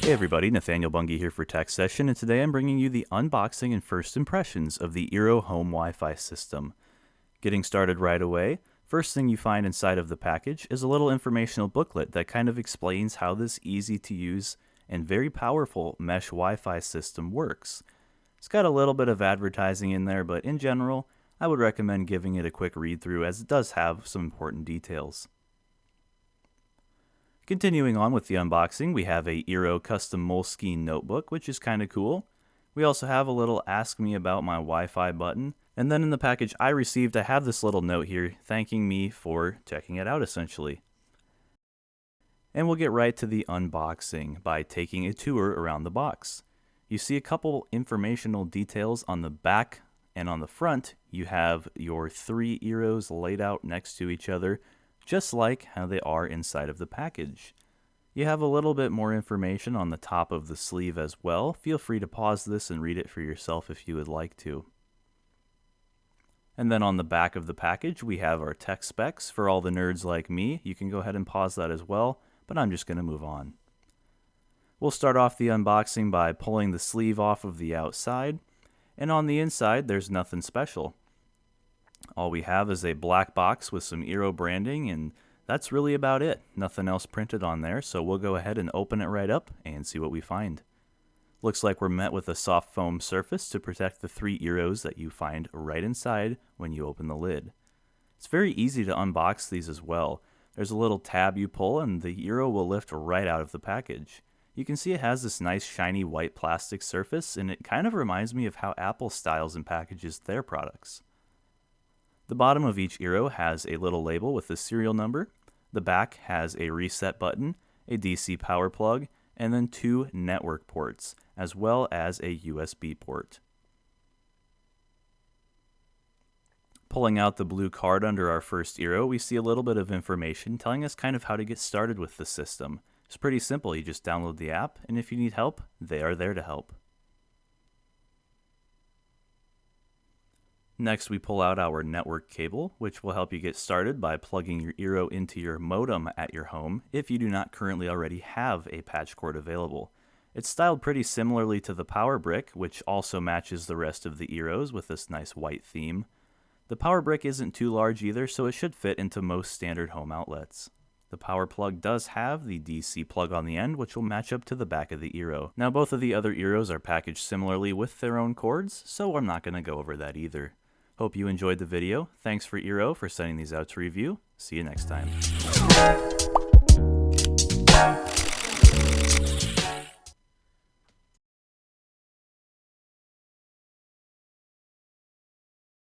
Hey everybody, Nathaniel Bungie here for TechSession, and today I'm bringing you the unboxing and first impressions of the eero home Wi-Fi system. Getting started right away, first thing you find inside of the package is a little informational booklet that kind of explains how this easy to use and very powerful mesh Wi-Fi system works. It's got a little bit of advertising in there, but in general, I would recommend giving it a quick read through as it does have some important details. Continuing on with the unboxing, we have a eero custom Moleskine notebook, which is kind of cool. We also have a little ask me about my Wi-Fi button. And then in the package I received, I have this little note here thanking me for checking it out essentially. And we'll get right to the unboxing by taking a tour around the box. You see a couple informational details on the back, and on the front you have your three eeros laid out next to each other, just like how they are inside of the package. You have a little bit more information on the top of the sleeve as well. Feel free to pause this and read it for yourself if you would like to. And then on the back of the package we have our tech specs. For all the nerds like me, you can go ahead and pause that as well, but I'm just going to move on. We'll start off the unboxing by pulling the sleeve off of the outside, and on the inside there's nothing special. All we have is a black box with some eero branding, and that's really about it. Nothing else printed on there, so we'll go ahead and open it right up and see what we find. Looks like we're met with a soft foam surface to protect the three eeros that you find right inside when you open the lid. It's very easy to unbox these as well. There's a little tab you pull and the eero will lift right out of the package. You can see it has this nice shiny white plastic surface, and it kind of reminds me of how Apple styles and packages their products. The bottom of each eero has a little label with the serial number. The back has a reset button, a DC power plug, and then two network ports, as well as a USB port. Pulling out the blue card under our first eero, we see a little bit of information telling us kind of how to get started with the system. It's pretty simple. You just download the app, and if you need help, they are there to help. Next, we pull out our network cable, which will help you get started by plugging your eero into your modem at your home if you do not currently already have a patch cord available. It's styled pretty similarly to the power brick, which also matches the rest of the eeros with this nice white theme. The power brick isn't too large either, so it should fit into most standard home outlets. The power plug does have the DC plug on the end, which will match up to the back of the eero. Now, both of the other eeros are packaged similarly with their own cords, so I'm not going to go over that either. Hope you enjoyed the video. Thanks for eero for sending these out to review. See you next time.